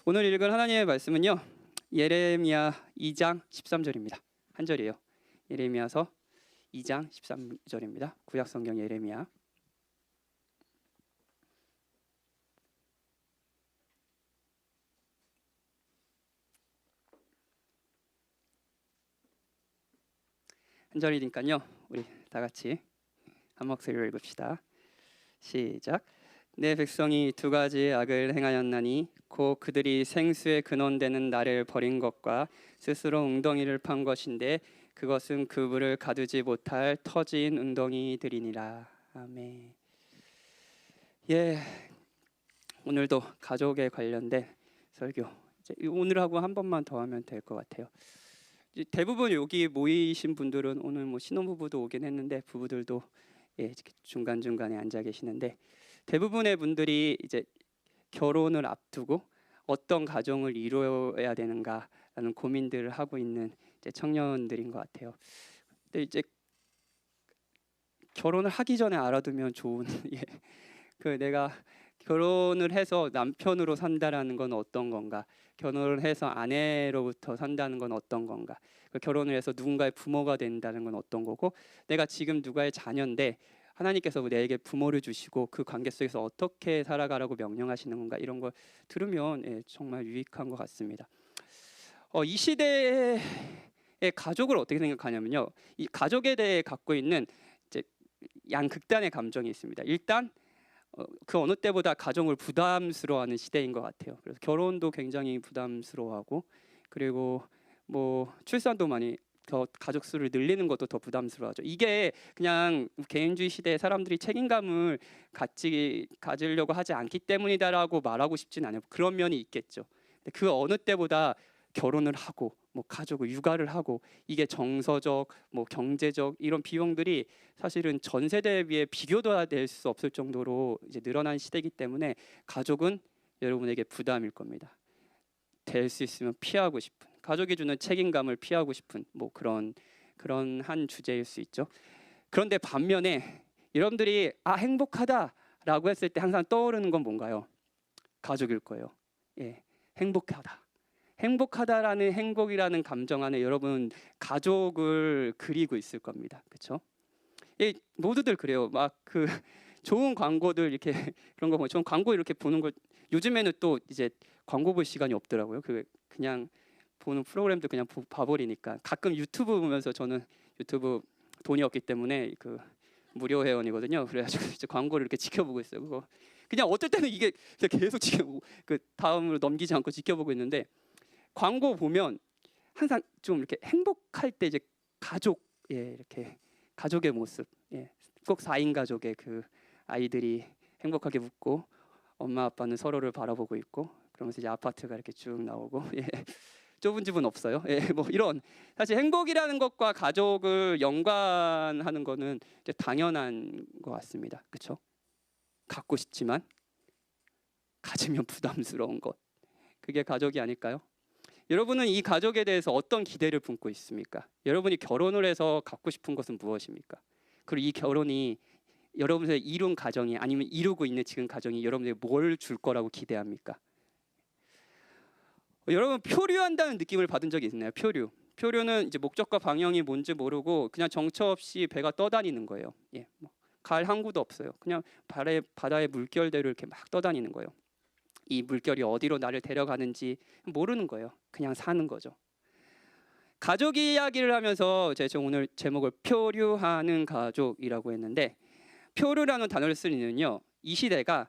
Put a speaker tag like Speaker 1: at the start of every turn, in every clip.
Speaker 1: 오늘 읽은 하나님의 말씀은요, 예레미야 2장 13절입니다. 한 절이에요. 예레미야서 2장 13절입니다. 구약 성경 예레미야. 한 절이니까요, 우리 다 같이 한 목소리로 읽읍시다. 시작. 내 백성이 두 가지의 악을 행하였나니 곧 그들이 생수의 근원되는 나를 버린 것과 스스로 웅덩이를 판 것인데 그것은 그물을 가두지 못할 터진 웅덩이들이니라. 아멘. 예, 오늘도 가족에 관련된 설교, 오늘하고 한 번만 더 하면 될 것 같아요. 대부분 여기 모이신 분들은 오늘 뭐 신혼부부도 오긴 했는데 부부들도 중간중간에 앉아 계시는데, 대부분의 분들이 이제 결혼을 앞두고 어떤 가정을 이루어야 되는가라는 고민들을 하고 있는 이제 청년들인 것 같아요. 근데 이제 결혼을 하기 전에 알아두면 좋은 내가 결혼을 해서 남편으로 산다라는 건 어떤 건가? 결혼을 해서 아내로부터 산다는 건 어떤 건가? 결혼을 해서 누군가의 부모가 된다는 건 어떤 거고, 내가 지금 누가의 자녀인데 하나님께서 내게 부모를 주시고 그 관계 속에서 어떻게 살아가라고 명령하시는 건가, 이런 걸 들으면 정말 유익한 것 같습니다. 이 시대의 가족을 어떻게 생각하냐면요, 이 가족에 대해 갖고 있는 이제 양극단의 감정이 있습니다. 일단 그 어느 때보다 가정을 부담스러워하는 시대인 것 같아요. 그래서 결혼도 굉장히 부담스러워하고, 그리고 뭐 출산도 많이 더 가족 수를 늘리는 것도 더 부담스러워하죠. 이게 그냥 개인주의 시대에 사람들이 책임감을 가지려고 하지 않기 때문이다라고 말하고 싶진 않아요. 그런 면이 있겠죠. 근데 그 어느 때보다 결혼을 하고 뭐 가족을 육아를 하고, 이게 정서적, 뭐 경제적 이런 비용들이 사실은 전 세대에 비해 비교도 될 수 없을 정도로 이제 늘어난 시대이기 때문에 가족은 여러분에게 부담일 겁니다. 될 수 있으면 피하고 싶은, 가족이 주는 책임감을 피하고 싶은 뭐 그런 한 주제일 수 있죠. 그런데 반면에 여러분들이 행복하다라고 했을 때 항상 떠오르는 건 뭔가요? 가족일 거예요. 행복하다라는 행복이라는 감정 안에 여러분 가족을 그리고 있을 겁니다. 그렇죠? 모두들 그래요. 막 그 좋은 광고들 이렇게 그런 거 보면, 좋은 광고 이렇게 보는 걸 요즘에는 또 이제 광고 볼 시간이 없더라고요. 그냥 보는 프로그램도 그냥 봐버리니까. 가끔 유튜브 보면서, 저는 유튜브 돈이 없기 때문에 그 무료 회원이거든요. 그래가지고 이제 광고를 이렇게 지켜보고 있어요. 그거 그냥 어떨 때는 이게 계속 그 다음으로 넘기지 않고 지켜보고 있는데, 광고 보면 항상 좀 이렇게 행복할 때 이제 가족, 이렇게 가족의 모습, 꼭 4인 가족의 그 아이들이 행복하게 웃고 엄마 아빠는 서로를 바라보고 있고, 그러면서 이제 아파트가 이렇게 쭉 나오고, 좁은 집은 없어요. 뭐 이런, 사실 행복이라는 것과 가족을 연관하는 거는 이제 당연한 것 같습니다. 그렇죠? 갖고 싶지만 가지면 부담스러운 것, 그게 가족이 아닐까요? 여러분은 이 가족에 대해서 어떤 기대를 품고 있습니까? 여러분이 결혼을 해서 갖고 싶은 것은 무엇입니까? 그리고 이 결혼이 여러분의 이룬 가정이, 아니면 이루고 있는 지금 가정이 여러분에게 뭘 줄 거라고 기대합니까? 여러분, 표류한다는 느낌을 받은 적이 있나요? 표류는 이제 목적과 방향이 뭔지 모르고 그냥 정처 없이 배가 떠다니는 거예요. 갈 항구도 없어요. 그냥 바다의 물결대로 이렇게 막 떠다니는 거예요. 이 물결이 어디로 나를 데려가는지 모르는 거예요. 그냥 사는 거죠. 가족 이야기를 하면서 제가 오늘 제목을 표류하는 가족이라고 했는데, 표류라는 단어를 쓸 이유는요, 이 시대가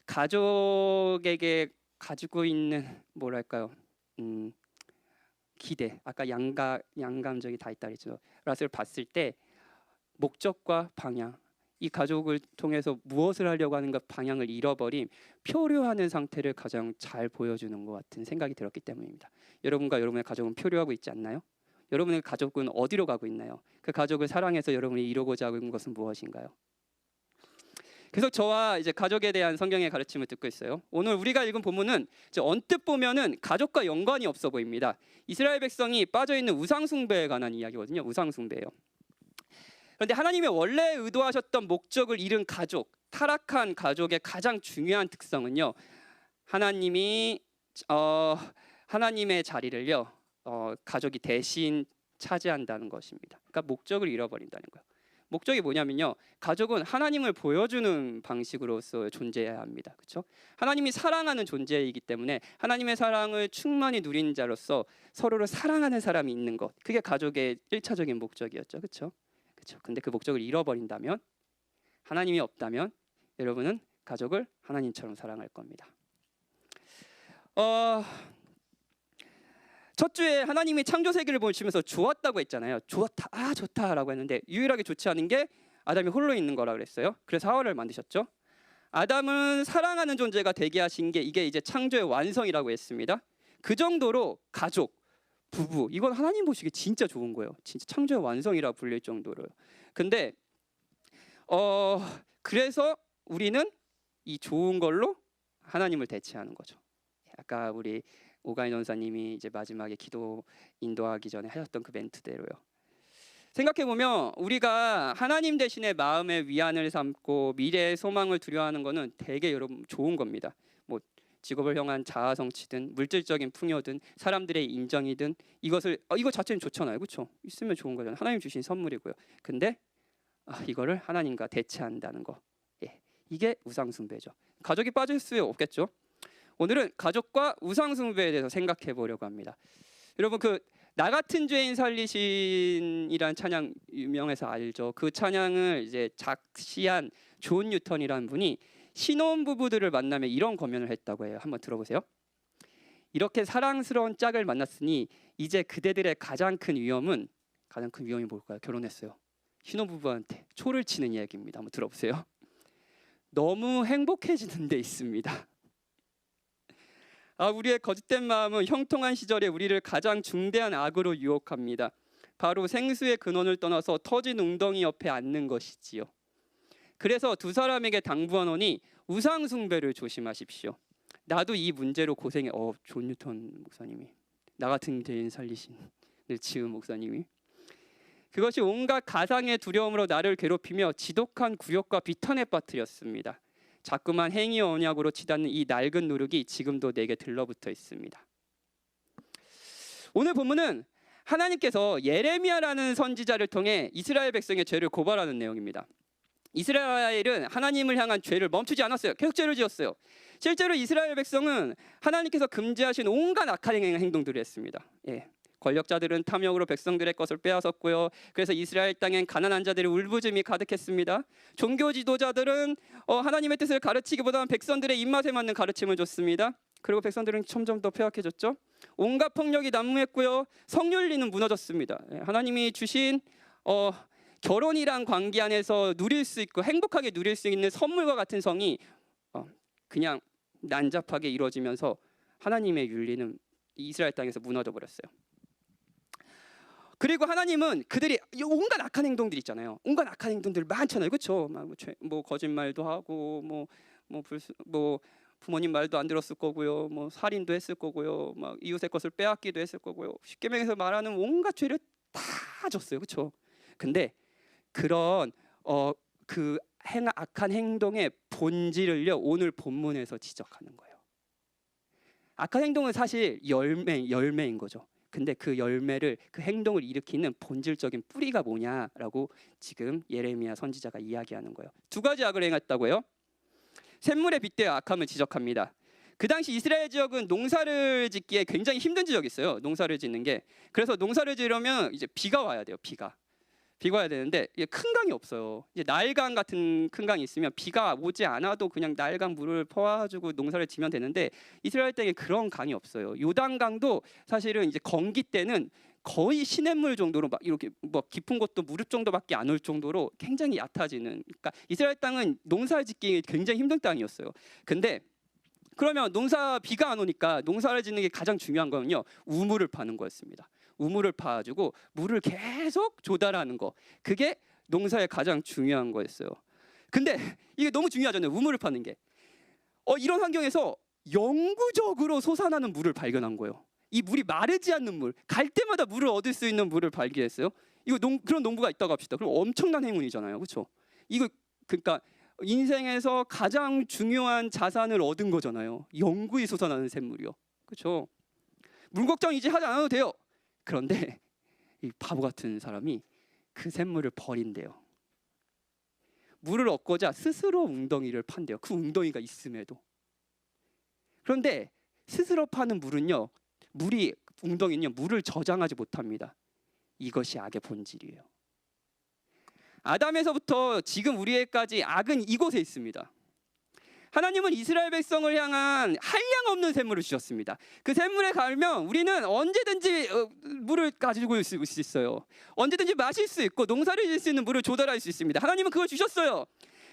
Speaker 1: 가족에게 가지고 있는 뭐랄까요, 기대, 아까 양감적이 다 있다 그랬죠. 라를 봤을 때 목적과 방향, 이 가족을 통해서 무엇을 하려고 하는가 방향을 잃어버린 표류하는 상태를 가장 잘 보여주는 것 같은 생각이 들었기 때문입니다. 여러분과 여러분의 가족은 표류하고 있지 않나요? 여러분의 가족은 어디로 가고 있나요? 그 가족을 사랑해서 여러분이 이루고자 하는 것은 무엇인가요? 그래서 저와 이제 가족에 대한 성경의 가르침을 듣고 있어요. 오늘 우리가 읽은 본문은 언뜻 보면은 가족과 연관이 없어 보입니다. 이스라엘 백성이 빠져 있는 우상 숭배에 관한 이야기거든요. 우상 숭배예요. 그런데 하나님이 원래 의도하셨던 목적을 잃은 가족, 타락한 가족의 가장 중요한 특성은요, 하나님이 하나님의 자리를요 가족이 대신 차지한다는 것입니다. 그러니까 목적을 잃어버린다는 거예요. 목적이 뭐냐면요, 가족은 하나님을 보여주는 방식으로서 존재해야 합니다. 그렇죠? 하나님이 사랑하는 존재이기 때문에 하나님의 사랑을 충만히 누린 자로서 서로를 사랑하는 사람이 있는 것, 그게 가족의 1차적인 목적이었죠. 그렇죠? 그렇죠. 근데 그 목적을 잃어버린다면, 하나님이 없다면 여러분은 가족을 하나님처럼 사랑할 겁니다. 첫 주에 하나님이 창조 세계를 보시면서 좋았다고 했잖아요. 좋다, 좋다라고 했는데 유일하게 좋지 않은 게 아담이 홀로 있는 거라 그랬어요. 그래서 하와를 만드셨죠. 아담은 사랑하는 존재가 되게 하신 게 이게 이제 창조의 완성이라고 했습니다. 그 정도로 가족, 부부, 이건 하나님 보시기에 진짜 좋은 거예요. 진짜 창조의 완성이라 불릴 정도로요. 근데 그래서 우리는 이 좋은 걸로 하나님을 대체하는 거죠. 아까 우리 오가인 원사님이 이제 마지막에 기도 인도하기 전에 하셨던 그 멘트대로요. 생각해 보면 우리가 하나님 대신에 마음의 위안을 삼고 미래의 소망을 두려워하는 거는 되게 여러분 좋은 겁니다. 뭐 직업을 향한 자아 성취든 물질적인 풍요든 사람들의 인정이든 이거 자체는 좋잖아요, 그렇죠? 있으면 좋은 거잖아요. 하나님 주신 선물이고요. 근데 이거를 하나님과 대체한다는 거, 이게 우상 숭배죠. 가족이 빠질 수 없겠죠. 오늘은 가족과 우상 숭배에 대해서 생각해 보려고 합니다. 여러분 나 같은 죄인 살리신이란 찬양 유명해서 알죠. 그 찬양을 이제 작시한 존 뉴턴이라는 분이 신혼 부부들을 만나면 이런 권면을 했다고 해요. 한번 들어보세요. 이렇게 사랑스러운 짝을 만났으니 이제 그대들의 가장 큰 위험이 뭘까요? 결혼했어요. 신혼 부부한테 초를 치는 이야기입니다. 한번 들어보세요. 너무 행복해지는 데 있습니다. 우리의 거짓된 마음은 형통한 시절에 우리를 가장 중대한 악으로 유혹합니다. 바로 생수의 근원을 떠나서 터진 웅덩이 옆에 앉는 것이지요. 그래서 두 사람에게 당부하노니 우상 숭배를 조심하십시오. 나도 이 문제로 고생해. 존 뉴턴 목사님이, 나 같은 죄인 살리신을 지은 목사님이, 그것이 온갖 가상의 두려움으로 나를 괴롭히며 지독한 굴욕과 비탄에 빠뜨렸습니다. 자꾸만 행위와 언약으로 치닫는 이 낡은 누룩이 지금도 내게 들러붙어 있습니다. 오늘 본문은 하나님께서 예레미야라는 선지자를 통해 이스라엘 백성의 죄를 고발하는 내용입니다. 이스라엘은 하나님을 향한 죄를 멈추지 않았어요. 계속 죄를 지었어요. 실제로 이스라엘 백성은 하나님께서 금지하신 온갖 악한 행동들을 했습니다. 권력자들은 탐욕으로 백성들의 것을 빼앗았고요. 그래서 이스라엘 땅엔 가난한 자들의 울부짖음이 가득했습니다. 종교 지도자들은 하나님의 뜻을 가르치기보다는 백성들의 입맛에 맞는 가르침을 줬습니다. 그리고 백성들은 점점 더 폐악해졌죠. 온갖 폭력이 난무했고요. 성윤리는 무너졌습니다. 하나님이 주신 결혼이란 관계 안에서 누릴 수 있고 행복하게 누릴 수 있는 선물과 같은 성이 그냥 난잡하게 이루어지면서 하나님의 윤리는 이스라엘 땅에서 무너져 버렸어요. 그리고 하나님은 그들이 온갖 악한 행동들 있잖아요. 온갖 악한 행동들 많잖아요, 그렇죠? 뭐 거짓말도 하고, 뭐 부모님 말도 안 들었을 거고요, 뭐 살인도 했을 거고요, 막 이웃의 것을 빼앗기도 했을 거고요. 십계명에서 말하는 온갖 죄를 다 졌어요, 그렇죠? 근데 그런 악한 행동의 본질을요 오늘 본문에서 지적하는 거예요. 악한 행동은 사실 열매인 거죠. 근데 그 열매를, 그 행동을 일으키는 본질적인 뿌리가 뭐냐라고 지금 예레미야 선지자가 이야기하는 거예요. 두 가지 악을 행했다고 해요. 샘물에 빗대어 악함을 지적합니다. 그 당시 이스라엘 지역은 농사를 짓기에 굉장히 힘든 지역이 있어요. 농사를 짓는 게. 그래서 농사를 지으려면 이제 비가 와야 돼요. 비가 와야 되는데 큰 강이 없어요. 이제 나일강 같은 큰 강이 있으면 비가 오지 않아도 그냥 나일강 물을 퍼와가지고 농사를 지면 되는데 이스라엘 땅에 그런 강이 없어요. 요단강도 사실은 이제 건기 때는 거의 시냇물 정도로 막 이렇게 뭐 깊은 곳도 무릎 정도밖에 안 올 정도로 굉장히 얕아지는. 그러니까 이스라엘 땅은 농사짓기 굉장히 힘든 땅이었어요. 근데 그러면 비가 안 오니까 농사를 짓는 게 가장 중요한 거는요 우물을 파는 거였습니다. 우물을 파가지고 물을 계속 조달하는 거, 그게 농사의 가장 중요한 거였어요. 근데 이게 너무 중요하잖아요, 우물을 파는 게. 이런 환경에서 영구적으로 솟아나는 물을 발견한 거예요. 이 물이 마르지 않는 물, 갈 때마다 물을 얻을 수 있는 물을 발견했어요. 그런 농부가 있다고 합시다. 그럼 엄청난 행운이잖아요, 그렇죠? 그러니까 인생에서 가장 중요한 자산을 얻은 거잖아요. 영구히 솟아나는 샘물이요. 그렇죠? 물 걱정 이제 하지 않아도 돼요. 그런데 이 바보 같은 사람이 그 샘물을 버린대요. 물을 얻고자 스스로 웅덩이를 판대요. 그 웅덩이가 있음에도. 그런데 스스로 파는 물은요, 웅덩이는요, 물을 저장하지 못합니다. 이것이 악의 본질이에요. 아담에서부터 지금 우리에까지 악은 이곳에 있습니다. 하나님은 이스라엘 백성을 향한 한량없는 샘물을 주셨습니다. 그 샘물에 가면 우리는 언제든지 물을 가지고 있을 수 있어요. 언제든지 마실 수 있고 농사를 지을 수 있는 물을 조달할 수 있습니다. 하나님은 그걸 주셨어요.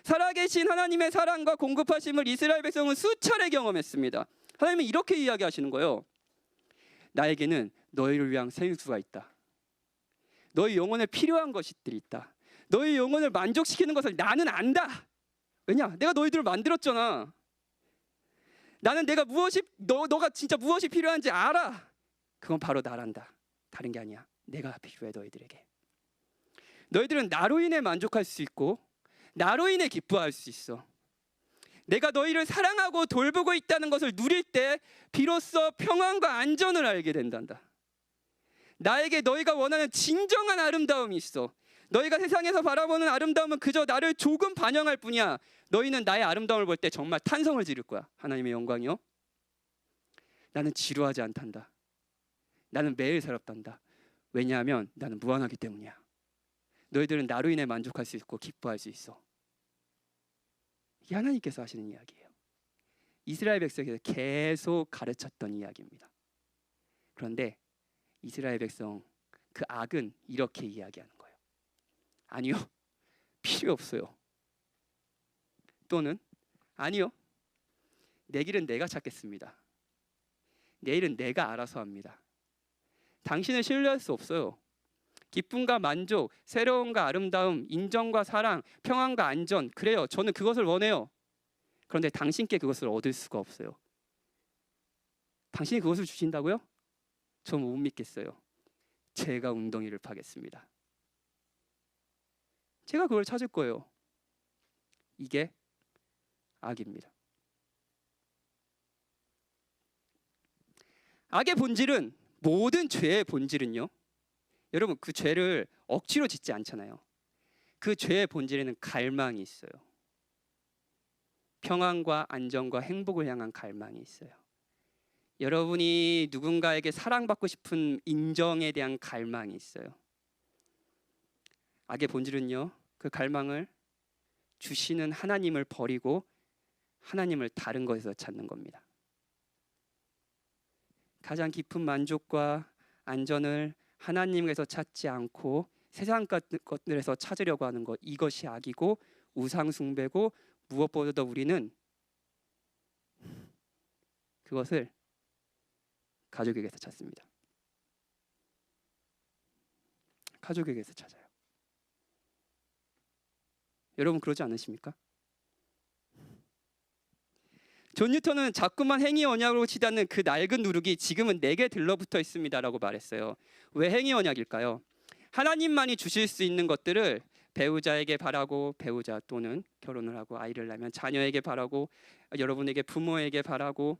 Speaker 1: 살아계신 하나님의 사랑과 공급하심을 이스라엘 백성은 수차례 경험했습니다. 하나님은 이렇게 이야기하시는 거예요. 나에게는 너희를 위한 생수가 있다. 너희 영혼에 필요한 것들이 있다. 너희 영혼을 만족시키는 것을 나는 안다. 왜냐? 내가 너희들을 만들었잖아. 나는 내가 너가 진짜 무엇이 필요한지 알아. 그건 바로 나란다. 다른 게 아니야. 내가 필요해 너희들에게. 너희들은 나로 인해 만족할 수 있고 나로 인해 기뻐할 수 있어. 내가 너희를 사랑하고 돌보고 있다는 것을 누릴 때 비로소 평안과 안전을 알게 된단다. 나에게 너희가 원하는 진정한 아름다움이 있어. 너희가 세상에서 바라보는 아름다움은 그저 나를 조금 반영할 뿐이야. 너희는 나의 아름다움을 볼 때 정말 탄성을 지를 거야. 하나님의 영광이요. 나는 지루하지 않단다. 나는 매일 새롭단다. 왜냐하면 나는 무한하기 때문이야. 너희들은 나로 인해 만족할 수 있고 기뻐할 수 있어. 이게 하나님께서 하시는 이야기예요. 이스라엘 백성에게 계속 가르쳤던 이야기입니다. 그런데 이스라엘 백성 그 악은 이렇게 이야기하는 거예요. 아니요, 필요 없어요. 또는 아니요, 내 길은 내가 찾겠습니다. 내 일은 내가 알아서 합니다. 당신을 신뢰할 수 없어요. 기쁨과 만족, 새로움과 아름다움, 인정과 사랑, 평안과 안전, 그래요. 저는 그것을 원해요. 그런데 당신께 그것을 얻을 수가 없어요. 당신이 그것을 주신다고요? 저 못 믿겠어요. 제가 웅덩이를 파겠습니다. 제가 그걸 찾을 거예요. 이게 악입니다. 악의 본질은, 모든 죄의 본질은요, 여러분 그 죄를 억지로 짓지 않잖아요. 그 죄의 본질에는 갈망이 있어요. 평안과 안정과 행복을 향한 갈망이 있어요. 여러분이 누군가에게 사랑받고 싶은 인정에 대한 갈망이 있어요. 악의 본질은요, 그 갈망을 주시는 하나님을 버리고 하나님을 다른 것에서 찾는 겁니다. 가장 깊은 만족과 안전을 하나님에서 찾지 않고 세상 것들에서 찾으려고 하는 것, 이것이 악이고 우상 숭배고, 무엇보다도 우리는 그것을 가족에게서 찾습니다. 가족에게서 찾아요. 여러분 그러지 않으십니까? 존 뉴턴은 자꾸만 행위 언약으로 치닫는 그 낡은 누룩이 지금은 내게 들러붙어 있습니다라고 말했어요. 왜 행위 언약일까요? 하나님만이 주실 수 있는 것들을 배우자에게 바라고, 배우자 또는 결혼을 하고 아이를 낳으면 자녀에게 바라고, 여러분에게 부모에게 바라고,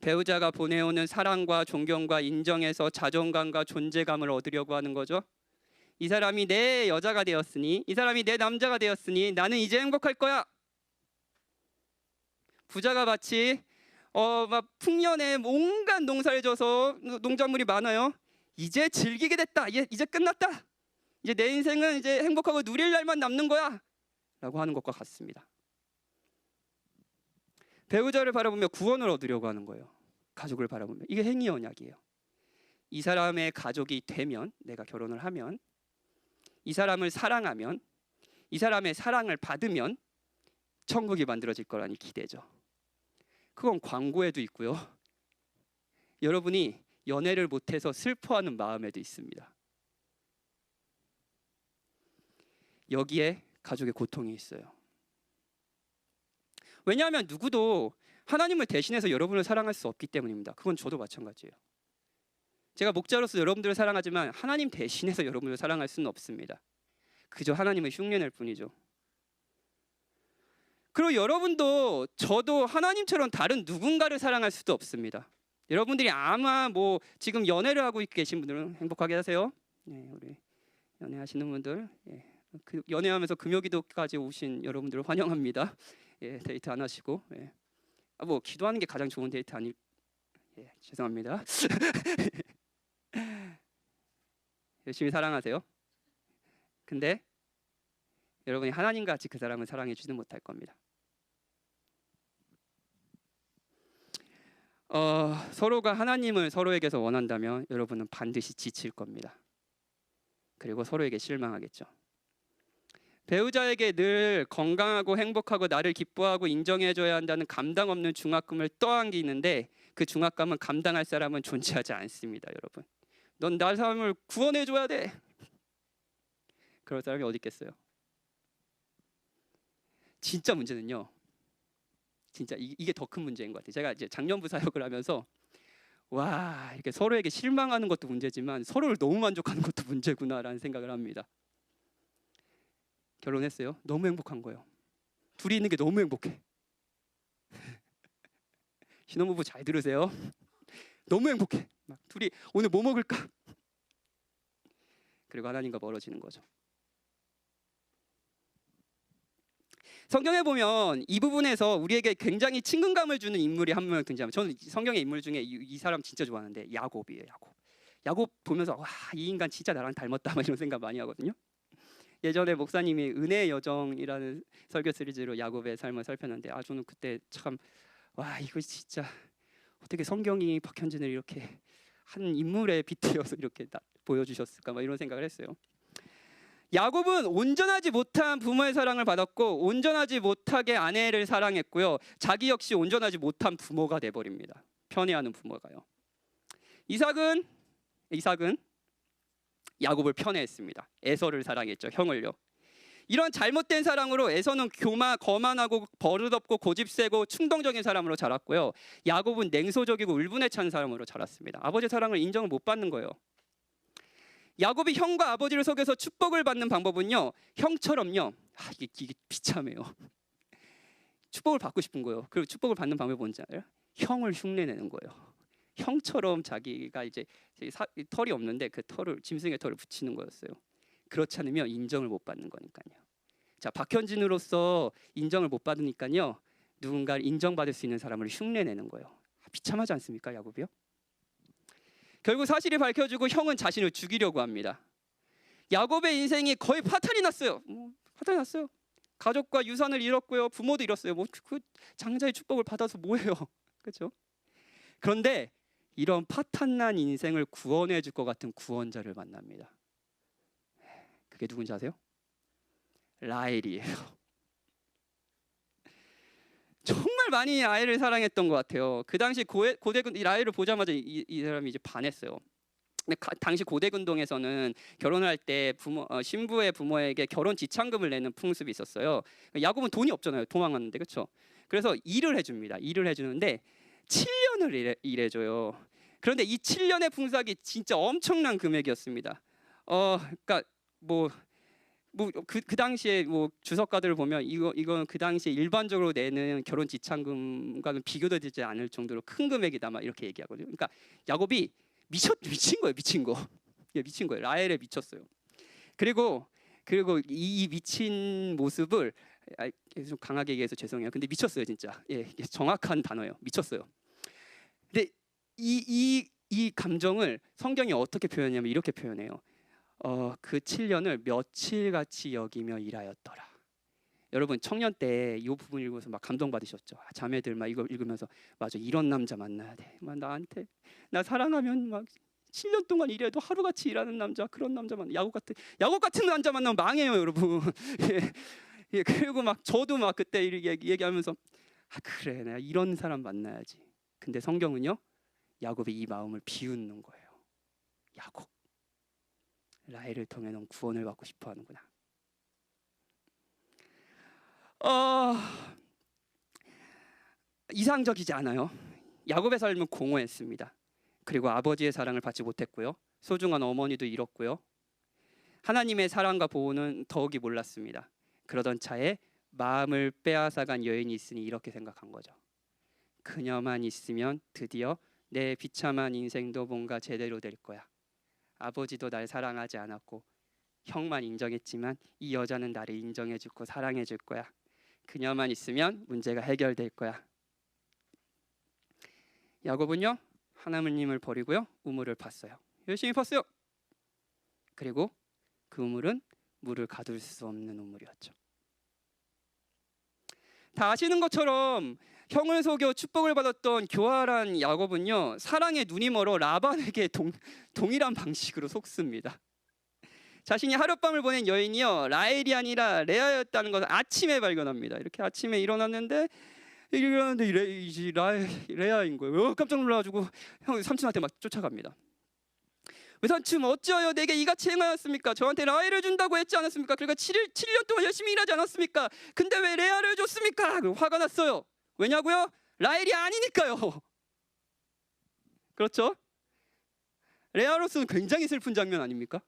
Speaker 1: 배우자가 보내오는 사랑과 존경과 인정에서 자존감과 존재감을 얻으려고 하는 거죠. 이 사람이 내 여자가 되었으니, 이 사람이 내 남자가 되었으니 나는 이제 행복할 거야. 부자가 마치 막 풍년에 온갖 농사를 져서 농작물이 많아요. 이제 즐기게 됐다. 이제 끝났다. 이제 내 인생은 이제 행복하고 누릴 날만 남는 거야. 라고 하는 것과 같습니다. 배우자를 바라보며 구원을 얻으려고 하는 거예요. 가족을 바라보며. 이게 행위 언약이에요. 이 사람의 가족이 되면, 내가 결혼을 하면, 이 사람을 사랑하면, 이 사람의 사랑을 받으면 천국이 만들어질 거라니 기대죠. 그건 광고에도 있고요. 여러분이 연애를 못해서 슬퍼하는 마음에도 있습니다. 여기에 가족의 고통이 있어요. 왜냐하면 누구도 하나님을 대신해서 여러분을 사랑할 수 없기 때문입니다. 그건 저도 마찬가지예요. 제가 목자로서 여러분들을 사랑하지만 하나님 대신해서 여러분을 사랑할 수는 없습니다. 그저 하나님을 흉내낼 뿐이죠. 그리고 여러분도 저도 하나님처럼 다른 누군가를 사랑할 수도 없습니다. 여러분들이 아마 뭐 지금 연애를 하고 계신 분들은 행복하게 하세요. 네, 우리 연애하시는 분들, 그 연애하면서 금요기도까지 오신 여러분들을 환영합니다. 데이트 안 하시고, 뭐 기도하는 게 가장 좋은 데이트 아닐? 죄송합니다. 열심히 사랑하세요. 근데 여러분이 하나님 같이 그 사람을 사랑해 주지는 못할 겁니다. 서로가 하나님을 서로에게서 원한다면 여러분은 반드시 지칠 겁니다. 그리고 서로에게 실망하겠죠. 배우자에게 늘 건강하고 행복하고 나를 기뻐하고 인정해줘야 한다는 감당 없는 중압감을 떠안기는데 그 중압감은 감당할 사람은 존재하지 않습니다. 여러분, 넌 나 삶을 구원해줘야 돼. 그럴 사람이 어디 있겠어요? 진짜 문제는요, 진짜 이게 더 큰 문제인 것 같아요. 제가 이제 장년부 사역을 하면서 와, 이렇게 서로에게 실망하는 것도 문제지만 서로를 너무 만족하는 것도 문제구나라는 생각을 합니다. 결혼했어요. 너무 행복한 거예요. 둘이 있는 게 너무 행복해. 신혼부부 잘 들으세요. 너무 행복해. 막 둘이 오늘 뭐 먹을까? 그리고 하나님과 멀어지는 거죠. 성경에 보면 이 부분에서 우리에게 굉장히 친근감을 주는 인물이 한 명 등장합니다. 저는 성경의 인물 중에 이 사람 진짜 좋아하는데 야곱이에요. 야곱 보면서 와, 이 인간 진짜 나랑 닮았다 이런 생각 많이 하거든요. 예전에 목사님이 은혜의 여정이라는 설교 시리즈로 야곱의 삶을 살폈는데 저는 그때 참 와, 이거 진짜 어떻게 성경이 박현진을 이렇게 한 인물에 빗대어서 이렇게 보여주셨을까 이런 생각을 했어요. 야곱은 온전하지 못한 부모의 사랑을 받았고 온전하지 못하게 아내를 사랑했고요. 자기 역시 온전하지 못한 부모가 돼버립니다. 편애하는 부모가요. 이삭은 야곱을 편애했습니다. 에서를 사랑했죠. 형을요. 이런 잘못된 사랑으로 에서는 거만하고 버릇없고 고집세고 충동적인 사람으로 자랐고요. 야곱은 냉소적이고 울분에 찬 사람으로 자랐습니다. 아버지 사랑을 인정을 못 받는 거예요. 야곱이 형과 아버지를 속여서 축복을 받는 방법은요, 형처럼요. 이게 비참해요. 축복을 받고 싶은 거예요. 그리고 축복을 받는 방법이 뭔지 알아요? 형을 흉내내는 거예요. 형처럼 자기가 이제 털이 없는데 그 털을, 짐승의 털을 붙이는 거였어요. 그렇지 않으면 인정을 못 받는 거니까요. 자, 박현진으로서 인정을 못 받으니까요, 누군가를 인정받을 수 있는 사람을 흉내내는 거예요. 비참하지 않습니까, 야곱이요? 결국 사실이 밝혀지고 형은 자신을 죽이려고 합니다. 야곱의 인생이 거의 파탄이 났어요. 가족과 유산을 잃었고요, 부모도 잃었어요. 그 장자의 축복을 받아서 뭐해요, 그렇죠? 그런데 이런 파탄난 인생을 구원해 줄 것 같은 구원자를 만납니다. 그게 누군지 아세요? 라헬이에요. 정말 많이 라헬을 사랑했던 것 같아요. 그 당시 고대군 라헬을 보자마자 이 사람이 이제 반했어요. 근데 당시 고대군동에서는 결혼을 할 때 신부의 부모에게 결혼 지참금을 내는 풍습이 있었어요. 야곱은 돈이 없잖아요. 도망갔는데, 그렇죠? 그래서 일을 해줍니다. 일을 해주는데 7년을 일해줘요. 그런데 이 7년의 풍삭이 진짜 엄청난 금액이었습니다. 그러니까 그 당시에 주석가들을 보면 이건 그 당시에 일반적으로 내는 결혼 지참금과는 비교도 되지 않을 정도로 큰 금액이다 막 이렇게 얘기하거든요. 그러니까 야곱이 미친 거예요. 미친 거예요. 라헬에 미쳤어요. 그리고 이 미친 모습을 좀 강하게 얘기해서 죄송해요. 근데 미쳤어요, 진짜. 이게 정확한 단어예요. 미쳤어요. 근데 이 감정을 성경이 어떻게 표현하냐면 이렇게 표현해요. 그 7년을 며칠같이 여기며 일하였더라. 여러분 청년 때 이 부분 읽으면서 막 감동받으셨죠? 자매들 막 이거 읽으면서 맞아, 이런 남자 만나야 돼. 막 나한테 나 사랑하면 막 7년 동안 일해도 하루같이 일하는 남자, 그런 남자 야곱 같은 남자 만나면 망해요, 여러분. 예, 그리고 막 저도 막 그때 얘기하면서 그래, 내가 이런 사람 만나야지. 근데 성경은요, 야곱이 이 마음을 비웃는 거예요. 야곱, 라헬을 통해 넌 구원을 받고 싶어 하는구나. 이상적이지 않아요? 야곱의 삶은 공허했습니다. 그리고 아버지의 사랑을 받지 못했고요, 소중한 어머니도 잃었고요, 하나님의 사랑과 보호는 더욱이 몰랐습니다. 그러던 차에 마음을 빼앗아간 여인이 있으니 이렇게 생각한 거죠. 그녀만 있으면 드디어 내 비참한 인생도 뭔가 제대로 될 거야. 아버지도 날 사랑하지 않았고 형만 인정했지만 이 여자는 나를 인정해주고 사랑해줄 거야. 그녀만 있으면 문제가 해결될 거야. 야곱은요, 하나님을 버리고요, 우물을 팠어요. 열심히 팠어요. 그리고 그 우물은 물을 가둘 수 없는 우물이었죠. 다 아시는 것처럼 형을 속여 축복을 받았던 교활한 야곱은요, 사랑에 눈이 멀어 라반에게 동일한 방식으로 속습니다. 자신이 하룻밤을 보낸 여인이요, 라헬이 아니라 레아였다는 것을 아침에 발견합니다. 이렇게 아침에 일어났는데 레아인 거예요. 깜짝 놀라가지고 형 삼촌한테 막 쫓아갑니다. 외삼촌 어찌하여 내게 이같이 행하였습니까? 저한테 라헬을 준다고 했지 않았습니까? 그러니까 7년 동안 열심히 일하지 않았습니까? 근데 왜 레아를 줬습니까? 화가 났어요. 왜냐고요? 라헬이 아니니까요. 그렇죠? 레아로서는 굉장히 슬픈 장면 아닙니까?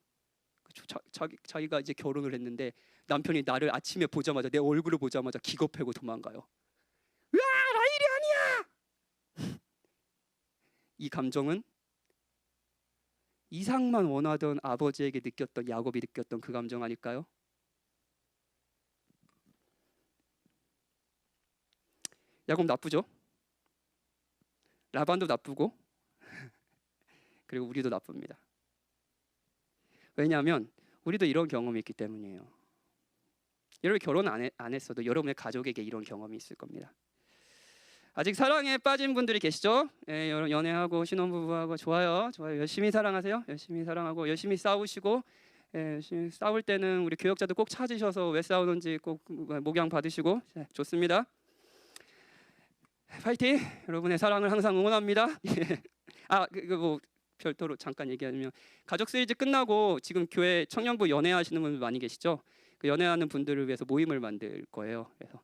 Speaker 1: 자기가 이제 결혼을 했는데 남편이 나를 아침에 보자마자, 내 얼굴을 보자마자 기겁하고 도망가요. 으아, 라헬이 아니야! 이 감정은 이상만 원하던 아버지에게 느꼈던, 야곱이 느꼈던 그 감정 아닐까요? 야곱 나쁘죠? 라반도 나쁘고 그리고 우리도 나쁩니다. 왜냐하면 우리도 이런 경험이 있기 때문이에요. 여러분 결혼 안 했어도 여러분의 가족에게 이런 경험이 있을 겁니다. 아직 사랑에 빠진 분들이 계시죠? 예, 연애하고 신혼부부하고 좋아요. 열심히 사랑하세요. 열심히 사랑하고 열심히 싸우시고, 예, 열심히 싸울 때는 우리 교역자도 꼭 찾으셔서 왜 싸우는지 꼭 목양 받으시고, 예, 좋습니다. 파이팅! 여러분의 사랑을 항상 응원합니다. 뭐 별도로 잠깐 얘기하면, 가족 시리즈 끝나고 지금 교회 청년부 연애하시는 분들 많이 계시죠? 그 연애하는 분들을 위해서 모임을 만들 거예요. 그래서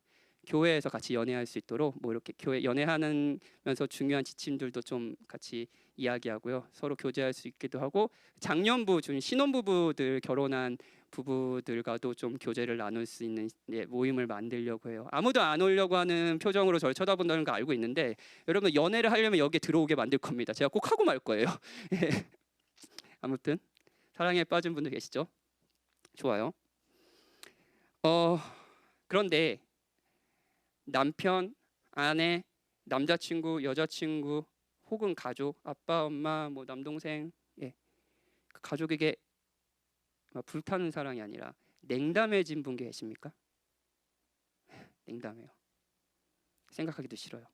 Speaker 1: 교회에서 같이 연애할 수 있도록 뭐 이렇게 교회 연애하면서 중요한 지침들도 좀 같이 이야기하고요. 서로 교제할 수 있기도 하고, 장년부 중 신혼부부들, 결혼한 부부들과도 좀 교제를 나눌 수 있는 모임을 만들려고 해요. 아무도 안 오려고 하는 표정으로 저를 쳐다본다는 거 알고 있는데, 여러분 연애를 하려면 여기에 들어오게 만들 겁니다. 제가 꼭 하고 말 거예요. 아무튼 사랑에 빠진 분들 계시죠? 좋아요. 그런데 남편, 아내, 남자친구, 여자친구 혹은 가족, 아빠, 엄마, 뭐 남동생, 예, 그 가족에게 불타는 사랑이 아니라 냉담해진 분 계십니까? 냉담해요. 생각하기도 싫어요.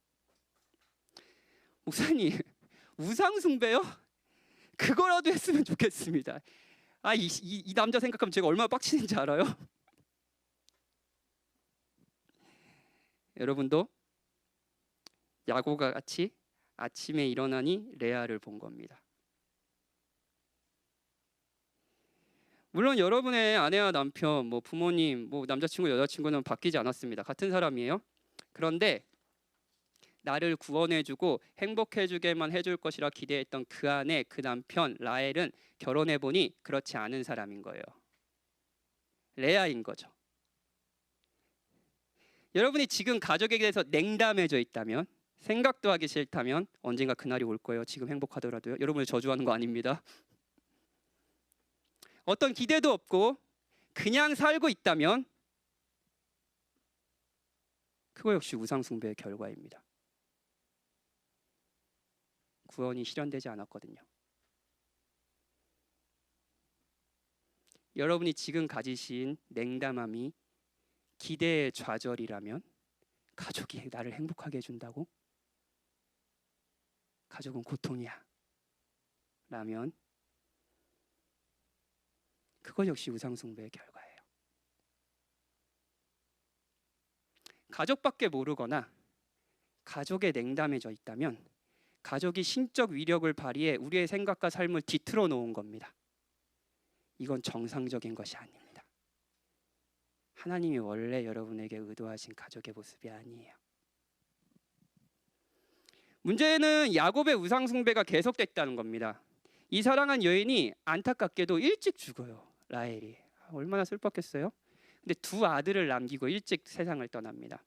Speaker 1: 목사님, 우상 숭배요? 그거라도 했으면 좋겠습니다. 이 남자 생각하면 제가 얼마나 빡치는지 알아요? 여러분도 야곱과 같이 아침에 일어나니 레아를 본 겁니다. 물론 여러분의 아내와 남편, 뭐 부모님, 뭐 남자친구, 여자친구는 바뀌지 않았습니다. 같은 사람이에요. 그런데 나를 구원해주고 행복해주게만 해줄 것이라 기대했던 그 아내, 그 남편 라헬은 결혼해보니 그렇지 않은 사람인 거예요. 레아인 거죠. 여러분이 지금 가족에 대해서 냉담해져 있다면, 생각도 하기 싫다면 언젠가 그날이 올 거예요. 지금 행복하더라도요. 여러분을 저주하는 거 아닙니다. 어떤 기대도 없고 그냥 살고 있다면 그거 역시 우상숭배의 결과입니다. 구원이 실현되지 않았거든요. 여러분이 지금 가지신 냉담함이 기대의 좌절이라면, 가족이 나를 행복하게 해준다고? 가족은 고통이야 라면 그것 역시 우상숭배의 결과예요. 가족밖에 모르거나 가족에 냉담해져 있다면 가족이 신적 위력을 발휘해 우리의 생각과 삶을 뒤틀어 놓은 겁니다. 이건 정상적인 것이 아닙니다. 하나님이 원래 여러분에게 의도하신 가족의 모습이 아니에요. 문제는 야곱의 우상숭배가 계속됐다는 겁니다. 이 사랑한 여인이 안타깝게도 일찍 죽어요. 라헬이 얼마나 슬펐겠어요. 근데 두 아들을 남기고 일찍 세상을 떠납니다.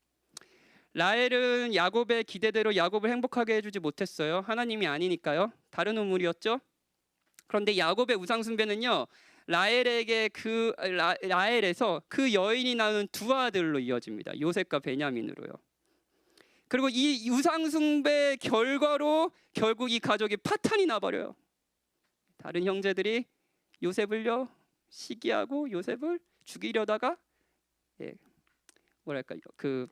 Speaker 1: 라헬은 야곱의 기대대로 야곱을 행복하게 해주지 못했어요. 하나님이 아니니까요. 다른 우물이었죠. 그런데 야곱의 우상 숭배는요, 라헬에게 라헬에서 그 여인이 낳은 두 아들로 이어집니다. 요셉과 베냐민으로요. 그리고 이 우상 숭배 결과로 결국 이 가족이 파탄이 나버려요. 다른 형제들이 요셉을요 시기하고 요셉을 죽이려다가 뭐랄까 그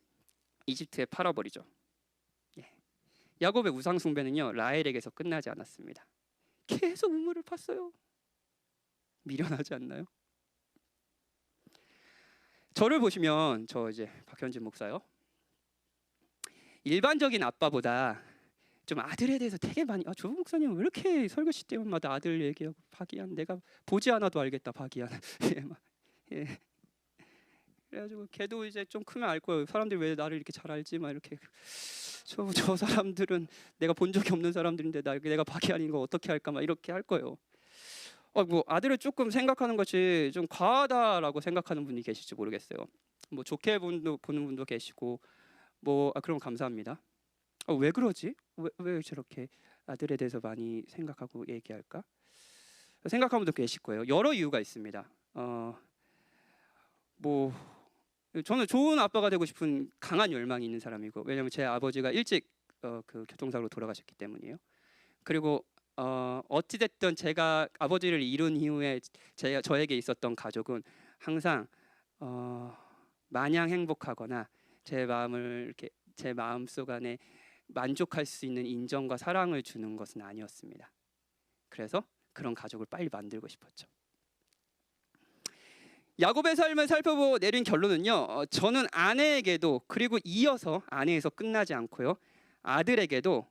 Speaker 1: 이집트에 팔아버리죠. 야곱의 우상 숭배는요 라헬에게서 끝나지 않았습니다. 계속 우물을 팠어요. 미련하지 않나요? 저를 보시면 저 이제 박현진 목사요. 일반적인 아빠보다 좀 아들에 대해서 되게 많이 조 목사님 왜 이렇게 설교시 때마다 아들 얘기하고 박이한 내가 보지 않아도 알겠다 박이한 그래가지고 걔도 이제 좀 크면 알 거예요. 사람들이 왜 나를 이렇게 잘 알지? 막 이렇게 저 사람들은 내가 본 적이 없는 사람들인데 내가 박이한인 거 어떻게 할까? 막 이렇게 할 거예요. 뭐 아들을 조금 생각하는 것이 좀 과하다라고 생각하는 분이 계실지 모르겠어요. 뭐 좋게 보는 분도 계시고 그럼 감사합니다. 왜 그러지? 왜 저렇게 아들에 대해서 많이 생각하고 얘기할까? 생각하는 분도 계실 거예요. 여러 이유가 있습니다. 저는 좋은 아빠가 되고 싶은 강한 열망이 있는 사람이고, 왜냐하면 제 아버지가 일찍 그 교통사고로 돌아가셨기 때문이에요. 그리고 어찌됐든 제가 아버지를 잃은 이후에 저에게 있었던 가족은 항상 마냥 행복하거나 제 마음속 안에 만족할 수 있는 인정과 사랑을 주는 것은 아니었습니다. 그래서 그런 가족을 빨리 만들고 싶었죠. 야곱의 삶을 살펴보고 내린 결론은요, 저는 아내에게도 그리고 이어서 아내에서 끝나지 않고요, 아들에게도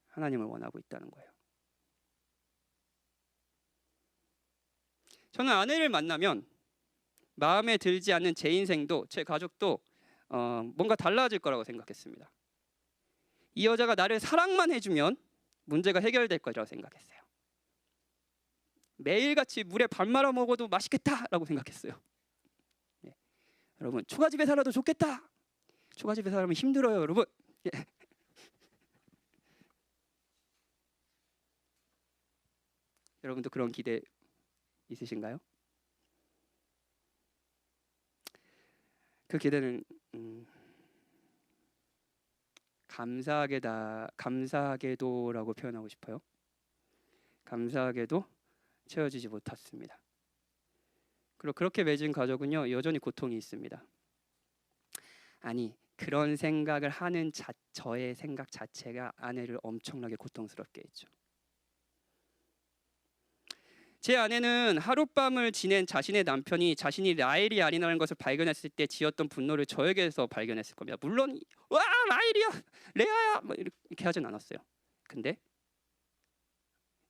Speaker 1: 하나님을 원하고 있다는 거예요. 저는 아내를 만나면 마음에 들지 않는 제 인생도 제 가족도 뭔가 달라질 거라고 생각했습니다. 이 여자가 나를 사랑만 해주면 문제가 해결될 거라고 생각했어요. 매일같이 물에 밥 말아 먹어도 맛있겠다라고 생각했어요. 여러분, 초가집에 살아도 좋겠다. 초가집에 살면 힘들어요, 여러분. 여러분도 그런 기대 있으신가요? 그 기대는 감사하게도라고 표현하고 싶어요. 감사하게도 채워지지 못했습니다. 그리고 그렇게 맺은 가족은요, 여전히 고통이 있습니다. 아니, 그런 생각을 하는 저의 생각 자체가 아내를 엄청나게 고통스럽게 했죠. 제 아내는 하룻밤을 지낸 자신의 남편이 자신이 라헬이 아니라는 것을 발견했을 때 지었던 분노를 저에게서 발견했을 겁니다. 물론 와 라헬이야, 레아야 뭐 이렇게 하진 않았어요. 근데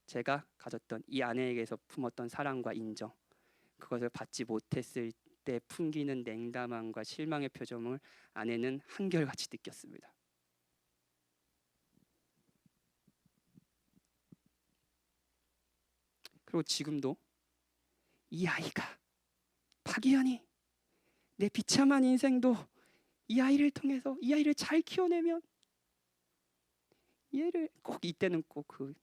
Speaker 1: 제가 가졌던 이 아내에게서 품었던 사랑과 인정, 그것을 받지 못했을 때 풍기는 냉담함과 실망의 표정을 아내는 한결같이 느꼈습니다. 그리고 지금도 이 아이가 박이현이 내 비참한 인생도 이 아이를 통해서 이 아이를 잘 키워내면 얘를 꼭 이때는 꼭 그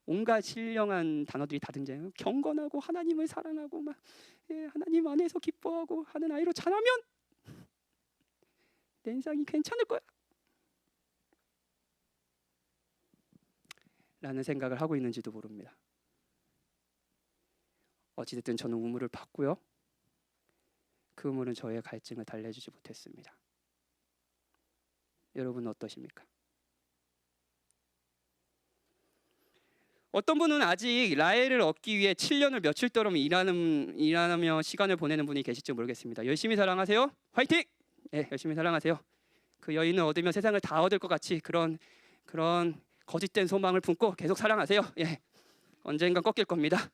Speaker 1: 온갖 신령한 단어들이 다 등장해요. 경건하고 하나님을 사랑하고 막 하나님 안에서 기뻐하고 하는 아이로 자라면 내 인생이 괜찮을 거야 라는 생각을 하고 있는지도 모릅니다. 어찌됐든 저는 우물을 팠고요, 그 우물은 저의 갈증을 달래주지 못했습니다. 여러분은 어떠십니까? 어떤 분은 아직 라헬을 얻기 위해 7년을 며칠 동안 일하며 시간을 보내는 분이 계실지 모르겠습니다. 열심히 사랑하세요. 화이팅! 열심히 사랑하세요. 그 여인을 얻으면 세상을 다 얻을 것 같이 그런 거짓된 소망을 품고 계속 사랑하세요. 언젠간 꺾일 겁니다.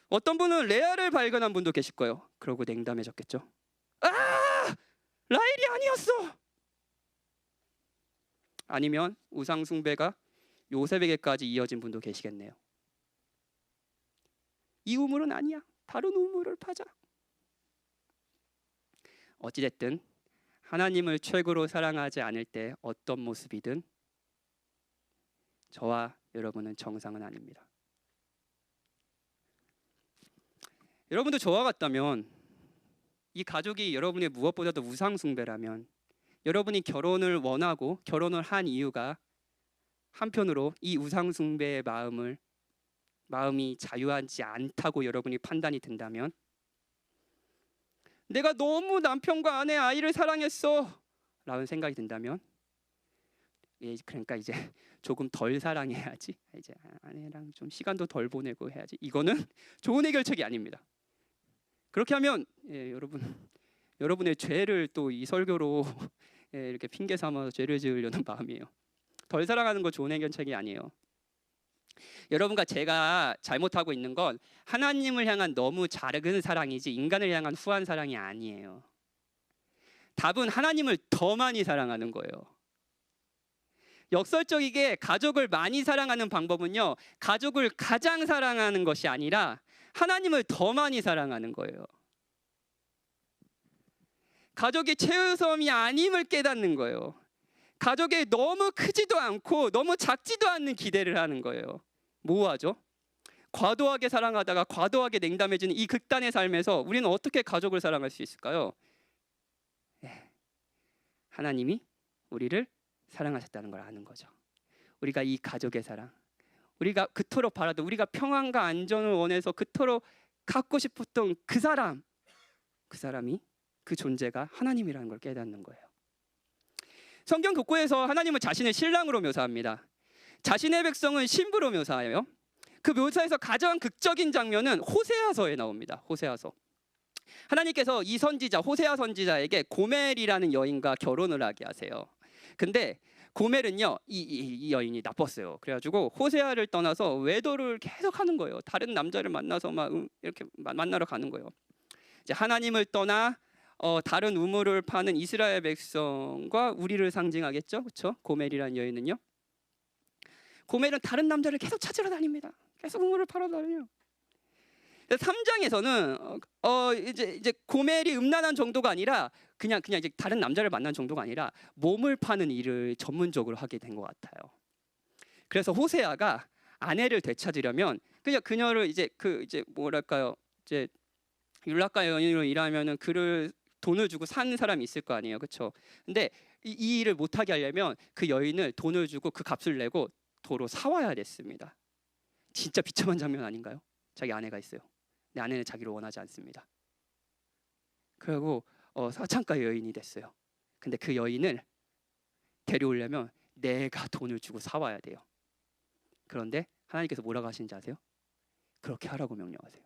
Speaker 1: 어떤 분은 레아를 발견한 분도 계실 거예요. 그러고 냉담해졌겠죠. 라헬이 아니었어. 아니면 우상 숭배가 요셉에게까지 이어진 분도 계시겠네요. 이 우물은 아니야, 다른 우물을 파자. 어찌됐든 하나님을 최고로 사랑하지 않을 때 어떤 모습이든 저와 여러분은 정상은 아닙니다. 여러분도 저와 같다면, 이 가족이 여러분의 무엇보다도 우상 숭배라면, 여러분이 결혼을 원하고 결혼을 한 이유가 한편으로 이 우상 숭배의 마음이 자유하지 않다고 여러분이 판단이 든다면, 내가 너무 남편과 아내, 아이를 사랑했어 라는 생각이 든다면, 그러니까 이제 조금 덜 사랑해야지, 이제 아내랑 좀 시간도 덜 보내고 해야지, 이거는 좋은 해결책이 아닙니다. 그렇게 하면 여러분의 죄를 또 이 설교로 이렇게 핑계 삼아서 죄를 지으려는 마음이에요. 덜 사랑하는 거 좋은 해결책이 아니에요. 여러분과 제가 잘못하고 있는 건 하나님을 향한 너무 작은 사랑이지 인간을 향한 후한 사랑이 아니에요. 답은 하나님을 더 많이 사랑하는 거예요. 역설적이게 가족을 많이 사랑하는 방법은요, 가족을 가장 사랑하는 것이 아니라 하나님을 더 많이 사랑하는 거예요. 가족이 최우선이 아님을 깨닫는 거예요. 가족에 너무 크지도 않고 너무 작지도 않는 기대를 하는 거예요. 뭐 하죠? 과도하게 사랑하다가 과도하게 냉담해지는 이 극단의 삶에서 우리는 어떻게 가족을 사랑할 수 있을까요? 하나님이 우리를 사랑하셨다는 걸 아는 거죠. 우리가 이 가족의 사랑, 우리가 그토록 바라던, 우리가 평안과 안전을 원해서 그토록 갖고 싶었던 그 사람이, 그 존재가 하나님이라는 걸 깨닫는 거예요. 성경 곳곳에서 하나님은 자신을 신랑으로 묘사합니다. 자신의 백성은 신부로 묘사해요. 그 묘사에서 가장 극적인 장면은 호세아서에 나옵니다. 호세아서. 하나님께서 이 선지자 호세아 선지자에게 고멜이라는 여인과 결혼을 하게 하세요. 근데 고멜은요, 이 여인이 나빴어요. 그래가지고 호세아를 떠나서 외도를 계속 하는 거예요. 다른 남자를 만나서 막 이렇게 만나러 가는 거예요. 이제 하나님을 떠나 다른 우물을 파는 이스라엘 백성과 우리를 상징하겠죠, 그렇죠? 고멜이라는 여인은요. 고멜은 다른 남자를 계속 찾으러 다닙니다. 계속 우물을 팔아 다녀요. 3장에서는 이제 고멜이 음란한 정도가 아니라 그냥 이제 다른 남자를 만난 정도가 아니라 몸을 파는 일을 전문적으로 하게 된 것 같아요. 그래서 호세아가 아내를 되찾으려면 그냥 그녀를 이제 뭐랄까요, 이제 율라카 여인으로 일하면은 그를 돈을 주고 산 사람이 있을 거 아니에요, 그렇죠? 근데 이 일을 못하게 하려면 그 여인을 돈을 주고 그 값을 내고 도로 사와야 됐습니다. 진짜 비참한 장면 아닌가요? 자기 아내가 있어요. 내 아내는 자기를 원하지 않습니다. 그리고 사창가 여인이 됐어요. 근데 그 여인을 데려오려면 내가 돈을 주고 사와야 돼요. 그런데 하나님께서 뭐라고 하시는지 아세요? 그렇게 하라고 명령하세요.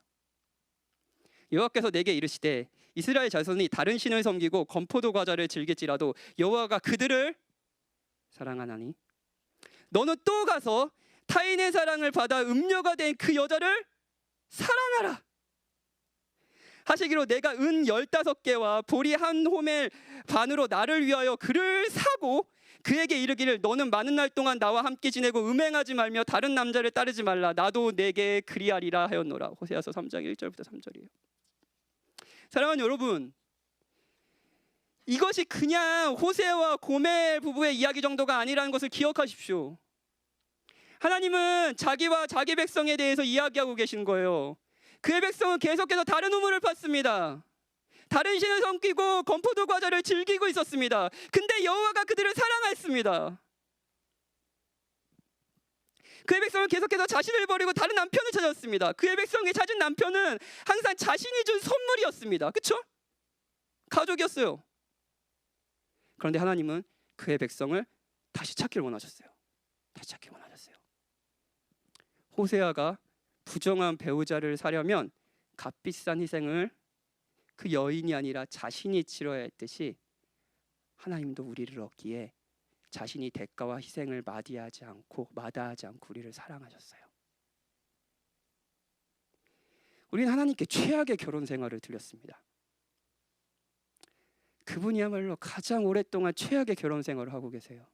Speaker 1: 여호와께서 내게 이르시되 이스라엘 자손이 다른 신을 섬기고 건포도 과자를 즐길지라도 여호와가 그들을 사랑하나니 너는 또 가서 타인의 사랑을 받아 음녀가 된 그 여자를 사랑하라 하시기로 내가 은 15개와 보리 한 호멜 반으로 나를 위하여 그를 사고 그에게 이르기를 너는 많은 날 동안 나와 함께 지내고 음행하지 말며 다른 남자를 따르지 말라 나도 내게 그리하리라 하였노라. 호세아서 3장 1절부터 3절이에요. 사랑하는 여러분, 이것이 그냥 호세와 고멜 부부의 이야기 정도가 아니라는 것을 기억하십시오. 하나님은 자기와 자기 백성에 대해서 이야기하고 계신 거예요. 그의 백성은 계속해서 다른 우물을 팠습니다. 다른 신을 섬기고 건포도 과자를 즐기고 있었습니다. 근데 여호와가 그들을 사랑했습니다. 그의 백성은 계속해서 자신을 버리고 다른 남편을 찾았습니다. 그의 백성이 찾은 남편은 항상 자신이 준 선물이었습니다. 그렇죠? 가족이었어요. 그런데 하나님은 그의 백성을 다시 찾기를 원하셨어요. 다시 찾기를 원하셨어요. 호세아가 부정한 배우자를 사려면 값비싼 희생을 그 여인이 아니라 자신이 치러야 했듯이 하나님도 우리를 얻기에 자신이 대가와 희생을 마다하지 않고 우리를 사랑하셨어요. 우리는 하나님께 최악의 결혼 생활을 드렸습니다. 그분이야말로 가장 오랫동안 최악의 결혼 생활을 하고 계세요.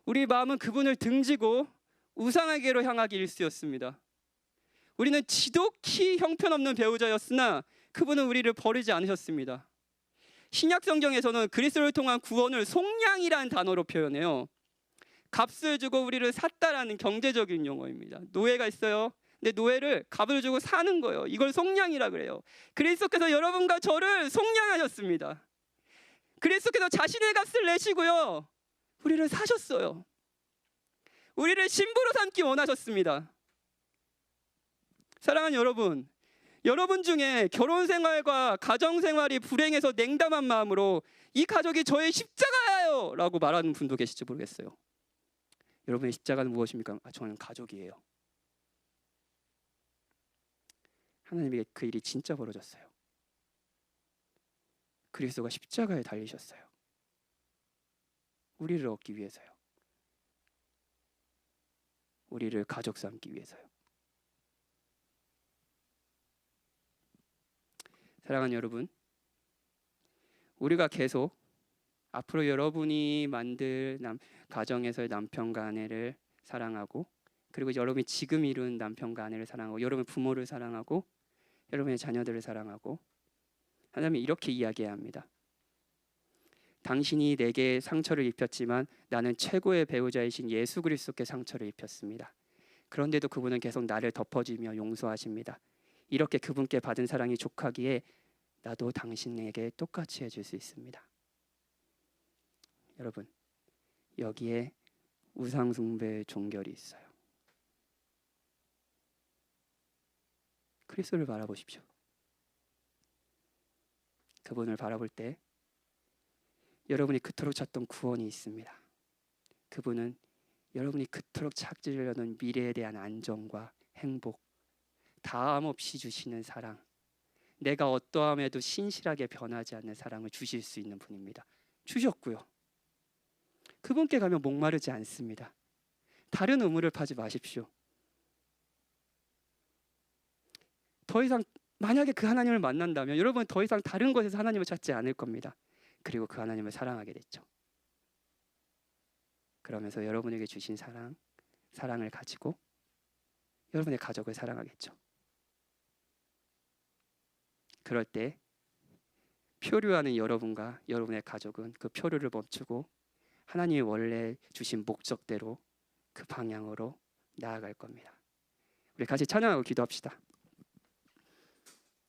Speaker 1: 우리 마음은 그분을 등지고 우상에게로 향하기 일쑤였습니다. 우리는 지독히 형편없는 배우자였으나 그분은 우리를 버리지 않으셨습니다. 신약 성경에서는 그리스도를 통한 구원을 속량이라는 단어로 표현해요. 값을 주고 우리를 샀다라는 경제적인 용어입니다. 노예가 있어요. 근데 노예를 값을 주고 사는 거예요. 이걸 속량이라 그래요. 그리스도께서 여러분과 저를 속량하셨습니다. 그리스도께서 자신의 값을 내시고요, 우리를 사셨어요. 우리를 신부로 삼기 원하셨습니다. 사랑하는 여러분, 여러분 중에 결혼 생활과 가정 생활이 불행해서 냉담한 마음으로 이 가족이 저의 십자가예요 라고 말하는 분도 계실지 모르겠어요. 여러분의 십자가는 무엇입니까? 저는 가족이에요. 하나님에게 그 일이 진짜 벌어졌어요. 그리스도가 십자가에 달리셨어요. 우리를 얻기 위해서요. 우리를 가족 삼기 위해서요. 사랑하는 여러분, 우리가 계속 앞으로 여러분이 만들 가정에서의 남편과 아내를 사랑하고, 그리고 여러분이 지금 이룬 남편과 아내를 사랑하고, 여러분 부모를 사랑하고, 여러분의 자녀들을 사랑하고, 하나님이 이렇게 이야기해야 합니다. 당신이 내게 상처를 입혔지만 나는 최고의 배우자이신 예수 그리스도께 상처를 입혔습니다. 그런데도 그분은 계속 나를 덮어주며 용서하십니다. 이렇게 그분께 받은 사랑이 족하기에 나도 당신에게 똑같이 해줄 수 있습니다. 여러분, 여기에 우상 숭배의 종결이 있어요. 그리스도를 바라보십시오. 그분을 바라볼 때 여러분이 그토록 찾던 구원이 있습니다. 그분은 여러분이 그토록 찾으려는 미래에 대한 안정과 행복, 다함 없이 주시는 사랑, 내가 어떠함에도 신실하게 변하지 않는 사랑을 주실 수 있는 분입니다. 주셨고요. 그분께 가면 목마르지 않습니다. 다른 우물을 파지 마십시오. 더 이상 만약에 그 하나님을 만난다면 여러분은 더 이상 다른 곳에서 하나님을 찾지 않을 겁니다. 그리고 그 하나님을 사랑하게 됐죠. 그러면서 여러분에게 주신 사랑을 가지고 여러분의 가족을 사랑하겠죠. 그럴 때 표류하는 여러분과 여러분의 가족은 그 표류를 멈추고 하나님이 원래 주신 목적대로 그 방향으로 나아갈 겁니다. 우리 같이 찬양하고 기도합시다.